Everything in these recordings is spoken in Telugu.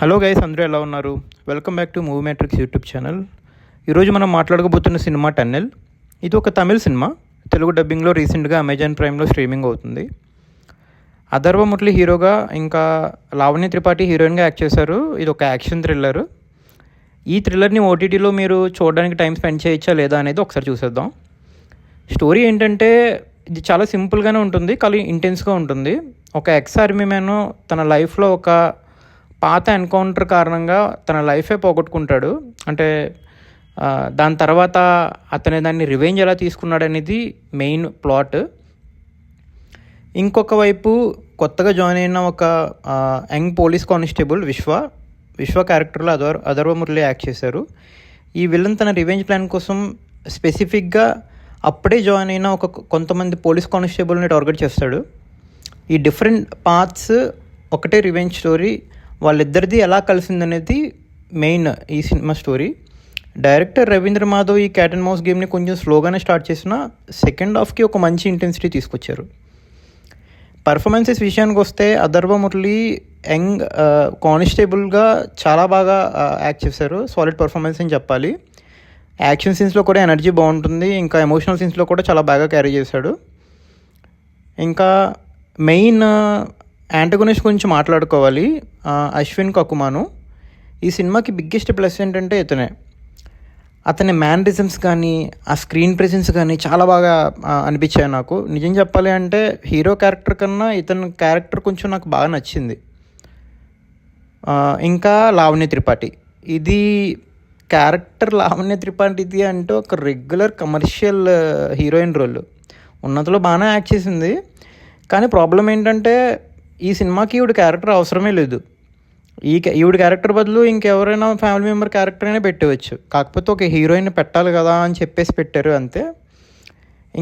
హలో గైస్, అందరూ ఎలా ఉన్నారు? Welcome back to movie matrix YouTube channel. ఈరోజు మనం మాట్లాడకపోతున్న సినిమా టన్నెల్. ఇది ఒక తమిళ్ సినిమా. తెలుగు డబ్బింగ్లో రీసెంట్గా అమెజాన్ ప్రైమ్లో స్ట్రీమింగ్ అవుతుంది. అథర్వ మురళి హీరోగా, ఇంకా లావణ్య త్రిపాఠి హీరోయిన్గా యాక్ట్ చేశారు. ఇది ఒక యాక్షన్ థ్రిల్లర్. ఈ థ్రిల్లర్ని ఓటీటీలో మీరు చూడడానికి టైం స్పెండ్ చేయొచ్చా లేదా అనేది ఒకసారి చూసేద్దాం. స్టోరీ ఏంటంటే, ఇది చాలా సింపుల్గానే ఉంటుంది, కానీ ఇంటెన్స్గా ఉంటుంది. ఒక ఎక్స్ ఆర్మీ మ్యాన్ తన లైఫ్లో ఒక పాత ఎన్కౌంటర్ కారణంగా తన లైఫే పోగొట్టుకుంటాడు. అంటే దాని తర్వాత అతని దాన్ని రివెంజ్ ఎలా తీసుకున్నాడు అనేది మెయిన్ ప్లాట్. ఇంకొక వైపు కొత్తగా జాయిన్ అయిన ఒక యంగ్ పోలీస్ కానిస్టేబుల్ విశ్వ క్యారెక్టర్లో అథర్వ మురళి యాక్ట్ చేశారు. ఈ విలన్ తన రివెంజ్ ప్లాన్ కోసం స్పెసిఫిక్గా అప్పుడే జాయిన్ అయిన కొంతమంది పోలీస్ కానిస్టేబుల్ని టార్గెట్ చేస్తాడు. ఈ డిఫరెంట్ పార్ట్స్ ఒకటే రివెంజ్ స్టోరీ. వాళ్ళిద్దరిది ఎలా కలిసిందనేది మెయిన్ ఈ cinema story. Director Ravindra Madhav ఈ క్యాట్ అండ్ మౌస్ గేమ్ని కొంచెం స్లోగానే స్టార్ట్ చేసిన సెకండ్ హాఫ్కి ఒక మంచి ఇంటెన్సిటీ తీసుకొచ్చారు. పర్ఫార్మెన్సెస్ విషయానికి వస్తే అథర్వ మురళి యంగ్ కానిస్టేబుల్గా చాలా బాగా యాక్ట్ చేశారు. సాలిడ్ పర్ఫార్మెన్స్ అని చెప్పాలి. యాక్షన్ సీన్స్లో కూడా ఎనర్జీ బాగుంటుంది, ఇంకా ఎమోషనల్ సీన్స్లో కూడా చాలా బాగా క్యారీ చేశాడు. ఇంకా మెయిన్ యాంటగోనిస్ట్ గురించి మాట్లాడుకోవాలి, అశ్విన్ కకుమాను. ఈ సినిమాకి బిగ్గెస్ట్ ప్లస్ ఏంటంటే అతని మ్యానరిజమ్స్ కానీ ఆ స్క్రీన్ ప్రెజెన్స్ కానీ చాలా బాగా అనిపించాయి నాకు. నిజం చెప్పాలి అంటే హీరో క్యారెక్టర్ కన్నా ఇతని క్యారెక్టర్ కొంచెం నాకు బాగా నచ్చింది. ఇంకా లావణ్య త్రిపాఠి, ఇది క్యారెక్టర్ లావణ్య త్రిపాఠిది అంటే ఒక రెగ్యులర్ కమర్షియల్ హీరోయిన్ రోల్. ఉన్నతలో బాగానే యాక్ట్ చేసింది, కానీ ప్రాబ్లం ఏంటంటే ఈ సినిమాకి ఈవిడ క్యారెక్టర్ అవసరమే లేదు. ఈవిడ క్యారెక్టర్ బదులు ఇంకెవరైనా ఫ్యామిలీ మెంబర్ క్యారెక్టర్ అయినా పెట్టవచ్చు, కాకపోతే ఒక హీరోయిన్ పెట్టాలి కదా అని చెప్పేసి పెట్టారు అంతే.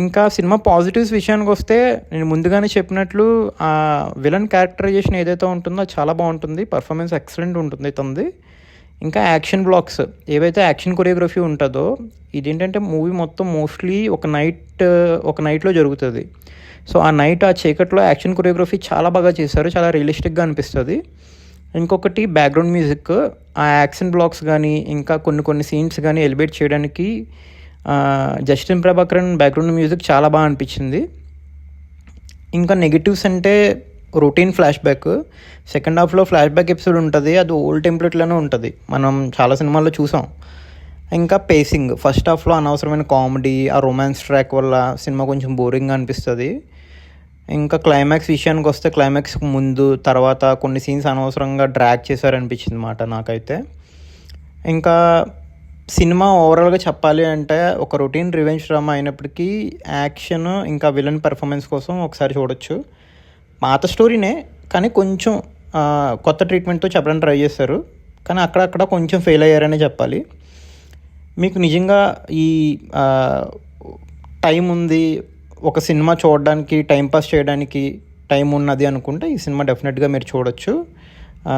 ఇంకా సినిమా పాజిటివ్స్ విషయానికి వస్తే, నేను ముందుగానే చెప్పినట్లు ఆ విలన్ క్యారెక్టరైజేషన్ ఏదైతే ఉంటుందో అది చాలా బాగుంటుంది. పర్ఫార్మెన్స్ ఎక్సలెంట్ ఉంటుంది తనది. ఇంకా యాక్షన్ బ్లాక్స్, ఏవైతే యాక్షన్ కొరియోగ్రఫీ ఉంటుందో, ఇదేంటంటే మూవీ మొత్తం మోస్ట్లీ ఒక నైట్లో జరుగుతుంది. సో ఆ నైట్ ఆ చీకట్లో యాక్షన్ కొరియోగ్రఫీ చాలా బాగా చేశారు, చాలా రియలిస్టిక్గా అనిపిస్తుంది. ఇంకొకటి బ్యాక్గ్రౌండ్ మ్యూజిక్, ఆ యాక్షన్ బ్లాక్స్ కానీ ఇంకా కొన్ని సీన్స్ కానీ ఎలివేట్ చేయడానికి జస్టిన్ ప్రభాకరన్ బ్యాక్గ్రౌండ్ మ్యూజిక్ చాలా బాగా అనిపించింది. ఇంకా నెగిటివ్స్ అంటే రొటీన్ ఫ్లాష్ బ్యాక్. సెకండ్ హాఫ్లో ఫ్లాష్ బ్యాక్ ఎపిసోడ్ ఉంటుంది, అది ఓల్డ్ టెంప్లెట్లోనే ఉంటుంది, మనం చాలా సినిమాల్లో చూసాం. ఇంకా పేసింగ్, ఫస్ట్ హాఫ్లో అనవసరమైన కామెడీ, ఆ రొమాన్స్ ట్రాక్ వల్ల సినిమా కొంచెం బోరింగ్గా అనిపిస్తుంది. ఇంకా క్లైమాక్స్ విషయానికి వస్తే, క్లైమాక్స్కి ముందు తర్వాత కొన్ని సీన్స్ అనవసరంగా డ్రాగ్ చేశారనిపించింది మాట నాకైతే. ఇంకా సినిమా ఓవరాల్గా చెప్పాలి అంటే ఒక రొటీన్ రివెంజ్ డ్రామా అయినప్పటికీ యాక్షన్ ఇంకా విలన్ పెర్ఫార్మెన్స్ కోసం ఒకసారి చూడొచ్చు. పాత స్టోరీనే, కానీ కొంచెం కొత్త ట్రీట్మెంట్తో చెప్పడానికి ట్రై చేశారు, కానీ అక్కడక్కడ కొంచెం ఫెయిల్ అయ్యారనే చెప్పాలి. మీకు నిజంగా ఈ టైం ఉంది, ఒక సినిమా చూడడానికి టైంపాస్ చేయడానికి టైం ఉన్నది అనుకుంటే ఈ సినిమా డెఫినెట్గా మీరు చూడొచ్చు.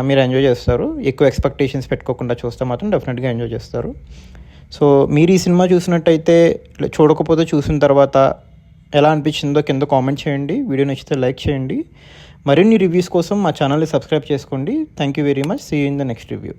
మీరు ఎంజాయ్ చేస్తారు. ఎక్కువ ఎక్స్పెక్టేషన్స్ పెట్టుకోకుండా చూస్తే మాత్రం డెఫినెట్గా ఎంజాయ్ చేస్తారు. సో మీరు ఈ సినిమా చూసినట్టయితే, చూడకపోతే చూసిన తర్వాత ఎలా అనిపించిందో కింద కామెంట్ చేయండి. వీడియో నచ్చితే లైక్ చేయండి. మరిన్ని రివ్యూస్ కోసం మా ఛానల్ని సబ్స్క్రైబ్ చేసుకోండి. Thank you very much. See you in the next review.